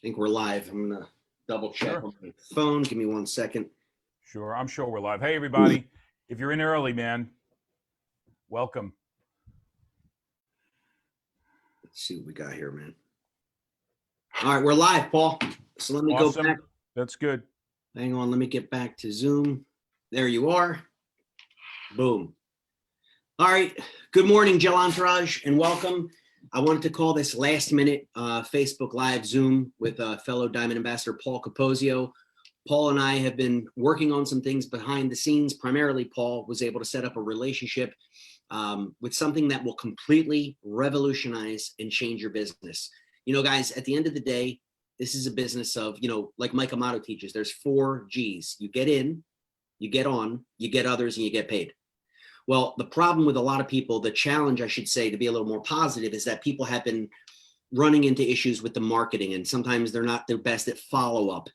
think we're live. I'm gonna double check Sure. on my phone. Give me 1 second. Sure. I'm sure we're live. Hey, everybody. If you're in early, man, welcome. Let's see what we got here, man. All right, we're live, Paul. So let me go Awesome. back. That's good. Hang on, let me get back to Zoom. There you are. Boom. All right. Good morning, Gel Entourage, and welcome. I wanted to call this last minute Facebook Live Zoom with fellow Diamond Ambassador Paul Capozio. Paul and I have been working on some things behind the scenes. Primarily, Paul was able to set up a relationship with something that will completely revolutionize and change your business. You know, guys, at the end of the day, this is a business of, like Mike Amato teaches, there's 4 G's. You get in, you get on, you get others, and you get paid. Well, the problem with a lot of people, the challenge, I should say, to be a little more positive, is that people have been running into issues with the marketing, and sometimes they're not their best at follow-up.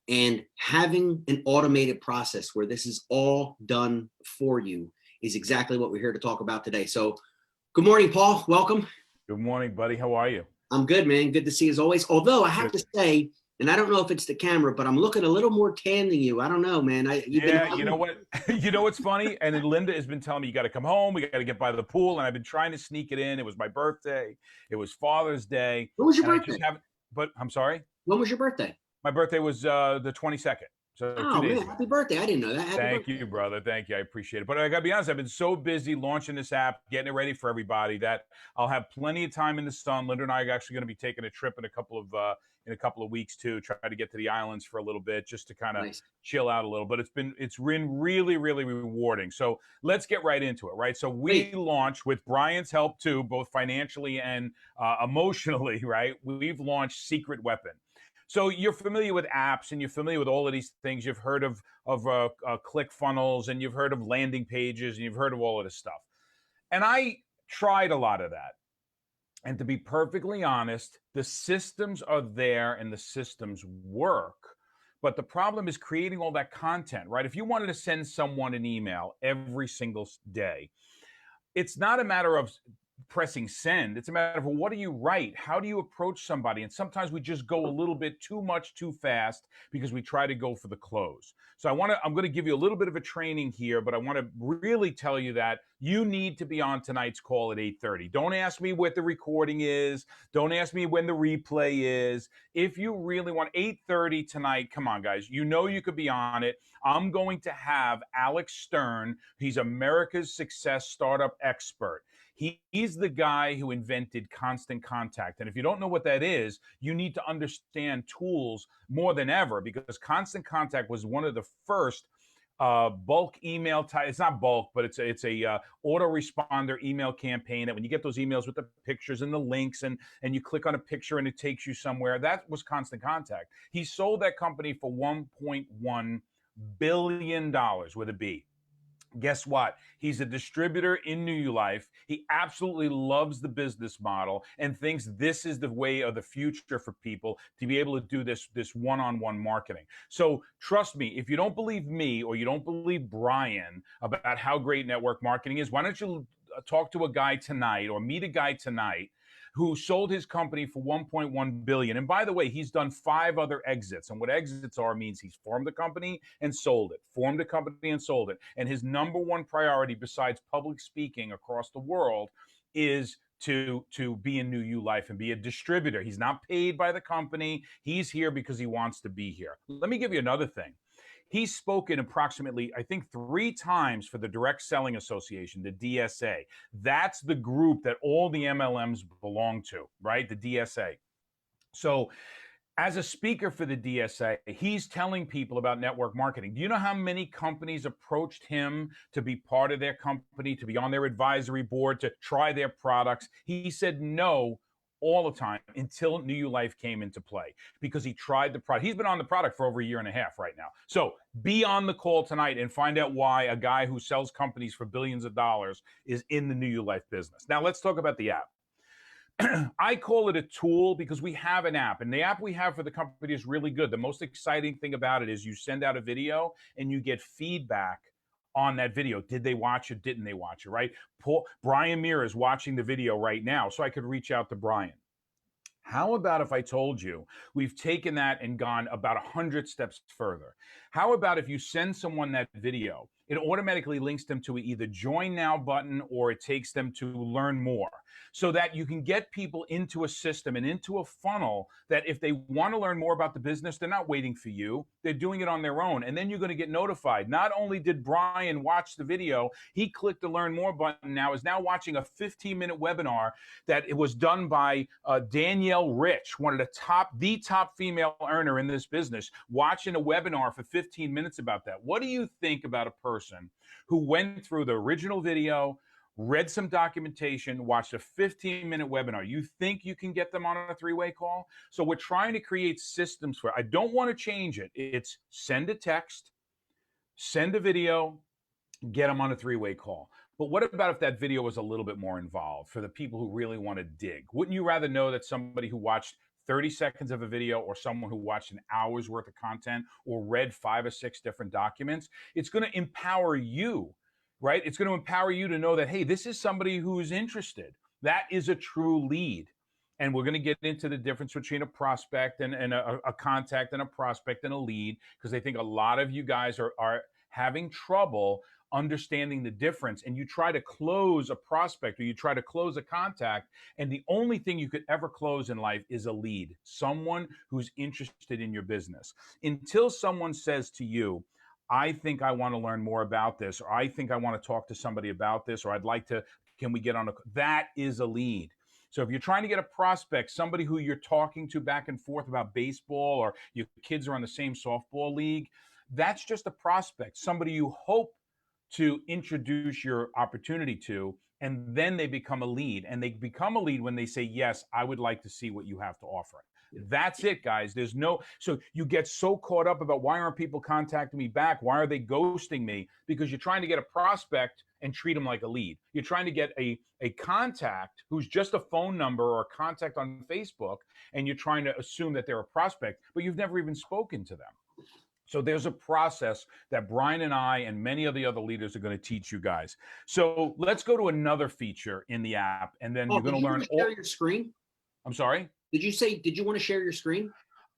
And having an automated process where this is all done for you is exactly what we're here to talk about today. So good morning, Paul. Welcome. Good morning, buddy. How are you? I'm good, man. Good to see you as always. Although I have to say, and I don't know if it's the camera, but I'm looking a little more tan than you. I don't know, man. You know what? You know what's funny? And then Linda has been telling me, you got to come home. We got to get by the pool. And I've been trying to sneak it in. It was my birthday. It was Father's Day. When was your birthday? But I'm sorry? When was your birthday? My birthday was the 22nd. So oh, 2 days man, ago. happy birthday. I didn't know that. Thank you, brother. Thank you. I appreciate it. But I got to be honest, I've been so busy launching this app, getting it ready for everybody, that I'll have plenty of time in the sun. Linda and I are actually going to be taking a trip in a couple of weeks too, try to get to the islands for a little bit, just to kind of chill out a little. But it's been really, really rewarding. So let's get right into it, right? So we launched with Brian's help too, both financially and emotionally, right? We've launched Secret Weapon. So you're familiar with apps and you're familiar with all of these things. You've heard of click funnels, and you've heard of landing pages, and you've heard of all of this stuff. And I tried a lot of that. And to be perfectly honest, the systems are there and the systems work. But the problem is creating all that content, right? If you wanted to send someone an email every single day, it's not a matter of pressing send. It's a matter of, well, what do you write? How do you approach somebody? And sometimes we just go a little bit too much too fast because we try to go for the close. So I'm going to give you a little bit of a training here, but I want to really tell you that you need to be on tonight's call at 8:30. Don't ask me what the recording is. Don't ask me when the replay is. If you really want 8:30 tonight, come on, guys. You know you could be on it. I'm going to have Alex Stern. He's America's Success Startup Expert. He's the guy who invented Constant Contact. And if you don't know what that is, you need to understand tools more than ever, because Constant Contact was one of the first bulk email type. It's not bulk, but it's a autoresponder email campaign that when you get those emails with the pictures and the links and you click on a picture and it takes you somewhere, that was Constant Contact. He sold that company for $1.1 billion with a B. Guess what? He's a distributor in newulife. He absolutely loves the business model and thinks this is the way of the future for people to be able to do this one-on-one marketing. So trust me, if you don't believe me or you don't believe Brian about how great network marketing is, why don't you talk to a guy tonight or meet a guy tonight who sold his company for $1.1 billion. And by the way, he's done 5 other exits. And what exits are means he's formed a company and sold it, formed a company and sold it. And his number one priority besides public speaking across the world is to be in newulife and be a distributor. He's not paid by the company. He's here because he wants to be here. Let me give you another thing. He's spoken approximately, I think, 3 times for the Direct Selling Association, the DSA. That's the group that all the MLMs belong to, right? The DSA. So as a speaker for the DSA, he's telling people about network marketing. Do you know how many companies approached him to be part of their company, to be on their advisory board, to try their products? He said no all the time until newulife came into play, because he tried the product. He's been on the product for over 1.5 years right now. So be on the call tonight and find out why a guy who sells companies for billions of dollars is in the newulife business. Now let's talk about the app. I call it a tool because we have an app, and the app we have for the company is really good. The most exciting thing about it is you send out a video and you get feedback on that video. Did they watch it? Didn't they watch it, right? Brian Meir is watching the video right now, so I could reach out to Brian. How about if I told you we've taken that and gone about 100 steps further? How about if you send someone that video, it automatically links them to either join now button or it takes them to learn more, so that you can get people into a system and into a funnel that if they want to learn more about the business, they're not waiting for you. They're doing it on their own. And then you're going to get notified. Not only did Brian watch the video, he clicked the learn more button now, is now watching a 15-minute webinar that it was done by Danielle Rich, one of the top female earner in this business, watching a webinar for 15 minutes about that. What do you think about a person who went through the original video, read some documentation, watched a 15-minute webinar? You think you can get them on a three-way call? So we're trying to create systems for it. I don't want to change it. It's send a text, send a video, get them on a three-way call. But what about if that video was a little bit more involved for the people who really want to dig? Wouldn't you rather know that somebody who watched 30 seconds of a video or someone who watched an hour's worth of content or read 5 or 6 different documents? It's going to empower you, right? It's going to empower you to know that, hey, this is somebody who's interested. That is a true lead. And we're going to get into the difference between a prospect and a contact and a prospect and a lead, because I think a lot of you guys are having trouble understanding the difference, and you try to close a prospect or you try to close a contact, and the only thing you could ever close in life is a lead, someone who's interested in your business. Until someone says to you, I think I want to learn more about this, or I think I want to talk to somebody about this, or I'd like to, can we get on that is a lead. So if you're trying to get a prospect, somebody who you're talking to back and forth about baseball, or your kids are on the same softball league, that's just a prospect, somebody you hope to introduce your opportunity to, and then they become a lead. And they become a lead when they say, yes, I would like to see what you have to offer. That's it, guys. There's no, so you get so caught up about why aren't people contacting me back? Why are they ghosting me? Because you're trying to get a prospect and treat them like a lead. You're trying to get a contact who's just a phone number or a contact on Facebook, and you're trying to assume that they're a prospect, but you've never even spoken to them. So there's a process that Brian and I and many of the other leaders are going to teach you guys. So let's go to another feature in the app, and then you're going to learn. Share your screen? I'm sorry? Did you want to share your screen?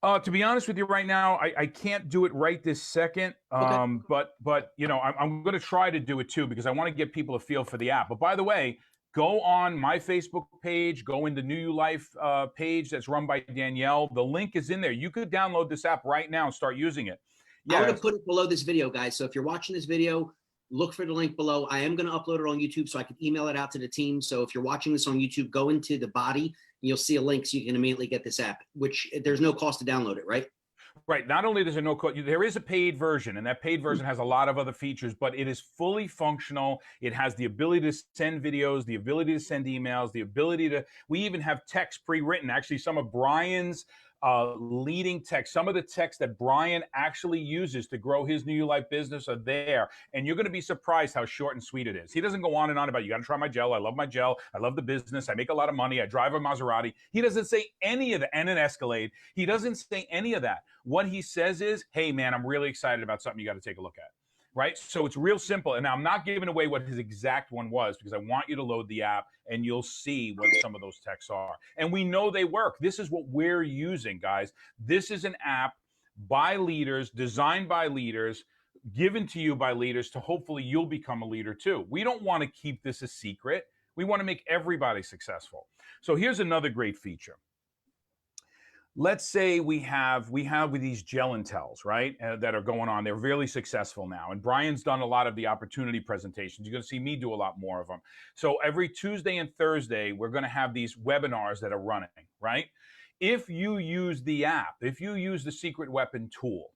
To be honest with you right now, I can't do it right this second. Okay. But you know, I'm going to try to do it too, because I want to give people a feel for the app. But by the way, go on my Facebook page, go in the New Life page that's run by Danielle. The link is in there. You could download this app right now and start using it. Yeah. I'm going to put it below this video, guys. So if you're watching this video, look for the link below. I am going to upload it on YouTube so I can email it out to the team. So if you're watching this on YouTube, go into the body and you'll see a link so you can immediately get this app, which there's no cost to download it, right? Right. Not only is there no cost, there is a paid version, and that paid version has a lot of other features, but it is fully functional. It has the ability to send videos, the ability to send emails, the ability to, we even have text pre-written. Actually, some of Brian's leading text, some of the text that Brian actually uses to grow his New Life business are there. And you're going to be surprised how short and sweet it is. He doesn't go on and on about, you got to try my gel. I love my gel. I love the business. I make a lot of money. I drive a Maserati. He doesn't say any of that, and an Escalade. He doesn't say any of that. What he says is, hey, man, I'm really excited about something you got to take a look at. Right? So it's real simple. And I'm not giving away what his exact one was, because I want you to load the app and you'll see what some of those texts are. And we know they work. This is what we're using, guys. This is an app by leaders, designed by leaders, given to you by leaders, to hopefully you'll become a leader too. We don't want to keep this a secret. We want to make everybody successful. So here's another great feature. Let's say we have these gel and tells, right, that are going on. They're really successful now. And Brian's done a lot of the opportunity presentations. You're going to see me do a lot more of them. So every Tuesday and Thursday, we're going to have these webinars that are running, right? If you use the app, if you use the secret weapon tool,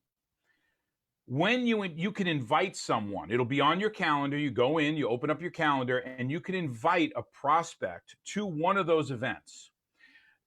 when you can invite someone, it'll be on your calendar. You go in, you open up your calendar, and you can invite a prospect to one of those events.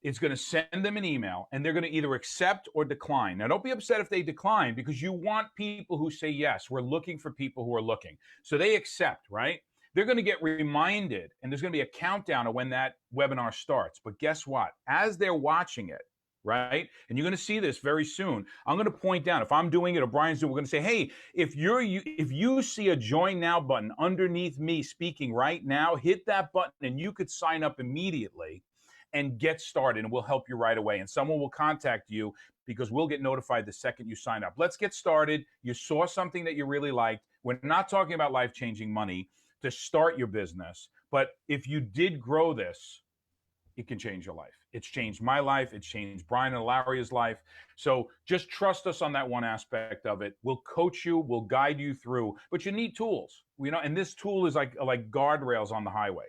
It's going to send them an email, and they're going to either accept or decline. Now, don't be upset if they decline, because you want people who say, yes, we're looking for people who are looking. So they accept, right? They're going to get reminded, and there's going to be a countdown of when that webinar starts. But guess what? As they're watching it, right? And you're going to see this very soon. I'm going to point down, if I'm doing it or Brian's doing it, we're going to say, hey, if you see a join now button underneath me speaking right now, hit that button and you could sign up immediately. and get started, and we'll help you right away. And someone will contact you because we'll get notified the second you sign up. Let's get started. You saw something that you really liked. We're not talking about life-changing money to start your business, but if you did grow this, it can change your life. It's changed my life. It's changed Brian and Laria's life. So just trust us on that one aspect of it. We'll coach you. We'll guide you through, but you need tools, and this tool is like guardrails on the highway.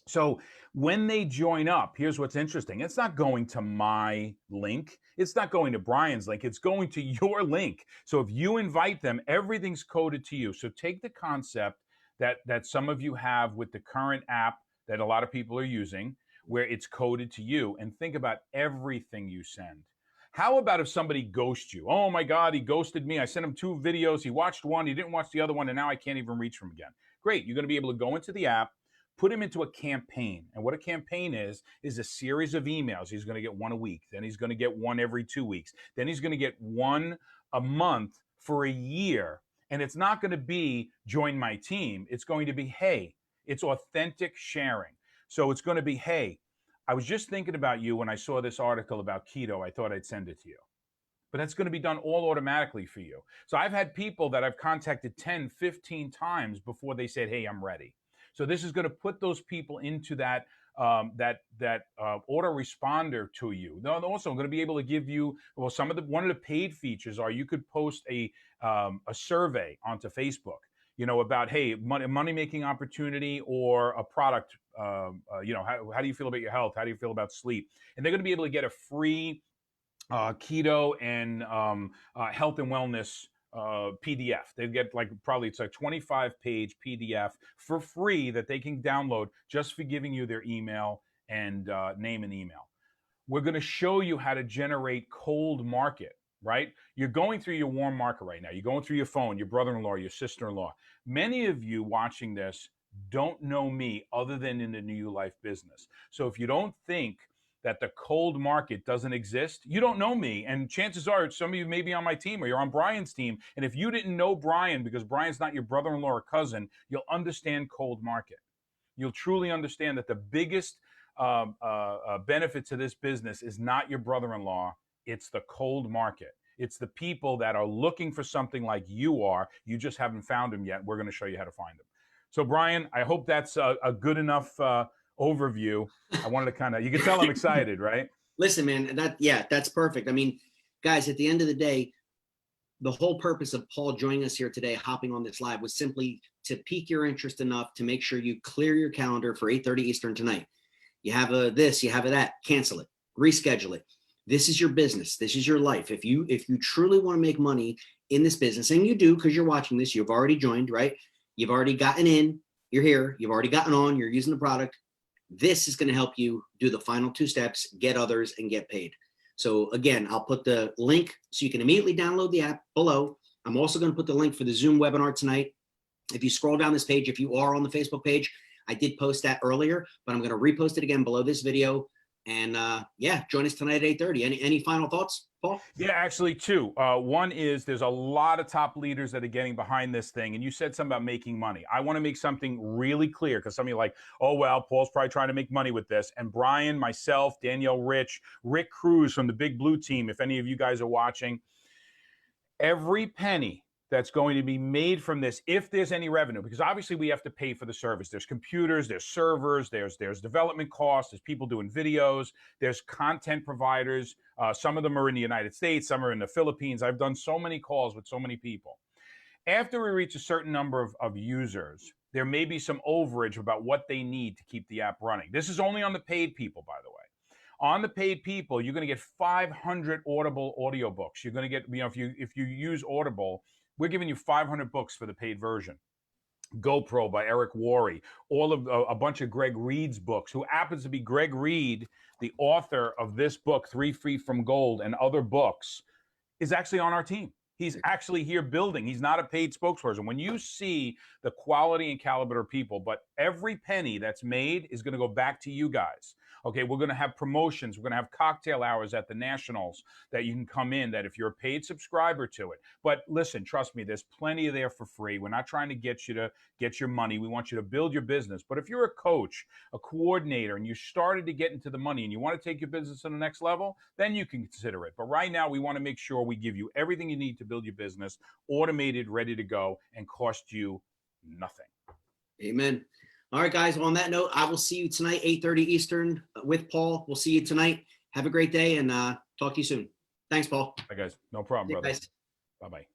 So when they join up, here's what's interesting. It's not going to my link. It's not going to Brian's link. It's going to your link. So if you invite them, everything's coded to you. So take the concept that some of you have with the current app that a lot of people are using, where it's coded to you, and think about everything you send. How about if somebody ghosts you? Oh my God, he ghosted me. I sent him 2 videos. He watched one, he didn't watch the other one, and now I can't even reach him again. Great, you're gonna be able to go into the app, put him into a campaign. And what a campaign is a series of emails. He's gonna get 1 a week, then he's gonna get 1 every 2 weeks, then he's gonna get 1 a month for a year. And it's not gonna be join my team. It's going to be, hey, it's authentic sharing. So it's going to be, hey, I was just thinking about you when I saw this article about keto. I thought I'd send it to you. But that's going to be done all automatically for you. So I've had people that I've contacted 10, 15 times before they said, hey, I'm ready. So this is going to put those people into that autoresponder to you. Now, also, I'm going to be able to give you, well, one of the paid features are you could post a survey onto Facebook, about, hey, money making opportunity or a product. How do you feel about your health? How do you feel about sleep? And they're going to be able to get a free keto and health and wellness PDF. They get it's a 25-page PDF for free that they can download just for giving you their email and name and email. We're going to show you how to generate cold market, right? You're going through your warm market right now. You're going through your phone, your brother-in-law, your sister-in-law. Many of you watching this don't know me other than in the New Life business. So if you don't think that the cold market doesn't exist, you don't know me. And chances are some of you may be on my team or you're on Brian's team. And if you didn't know Brian because Brian's not your brother-in-law or cousin, you'll understand cold market. You'll truly understand that the biggest benefit to this business is not your brother-in-law, it's the cold market. It's the people that are looking for something like you are. You just haven't found them yet. We're going to show you how to find them. So Brian, I hope that's a good enough overview. I wanted to you can tell I'm excited, right? Listen, man, that's perfect. I mean, guys, at the end of the day, the whole purpose of Paul joining us here today, hopping on this live, was simply to pique your interest enough to make sure you clear your calendar for 8:30 Eastern tonight. You have this, you have that, cancel it, reschedule it. This is your business. This is your life. If you truly want to make money in this business, and you do because you're watching this, you've already joined, right? You've already gotten in, you're here, you've already gotten on, you're using the product. This is going to help you do the final 2 steps, get others, and get paid. So again, I'll put the link so you can immediately download the app below. I'm also going to put the link for the Zoom webinar tonight. If you scroll down this page, if you are on the Facebook page, I did post that earlier, but I'm going to repost it again below this video. And join us tonight at 8:30. Any final thoughts, Paul? Yeah, actually 2. One is there's a lot of top leaders that are getting behind this thing. And you said something about making money. I want to make something really clear because some of you are like, oh, well, Paul's probably trying to make money with this. And Brian, myself, Danielle Rich, Rick Cruz from the Big Blue team, if any of you guys are watching, every penny that's going to be made from this, if there's any revenue, because obviously we have to pay for the service. There's computers, there's servers, there's development costs, there's people doing videos, there's content providers. Some of them are in the United States, some are in the Philippines. I've done so many calls with so many people. After we reach a certain number of users, there may be some overage about what they need to keep the app running. This is only on the paid people, by the way. On the paid people, you're going to get 500 Audible audiobooks. You're going to get, if you use Audible, we're giving you 500 books for the paid version. GoPro by Eric Worre, all of a bunch of Greg Reed's books, who happens to be Greg Reed, the author of this book, 3 Feet from Gold, and other books, is actually on our team. He's actually here building. He's not a paid spokesperson. When you see the quality and caliber of people, but every penny that's made is going to go back to you guys. Okay, we're going to have promotions. We're going to have cocktail hours at the Nationals that you can come in, that if you're a paid subscriber to it. But listen, trust me, there's plenty of there for free. We're not trying to get you to get your money. We want you to build your business. But if you're a coach, a coordinator, and you started to get into the money and you want to take your business to the next level, then you can consider it. But right now, we want to make sure we give you everything you need to build your business, automated, ready to go, and cost you nothing. Amen. All right, guys. On that note, I will see you tonight, 8:30 Eastern with Paul. We'll see you tonight. Have a great day and talk to you soon. Thanks, Paul. Hi, guys. No problem, Hey, brother. guys. Bye-bye.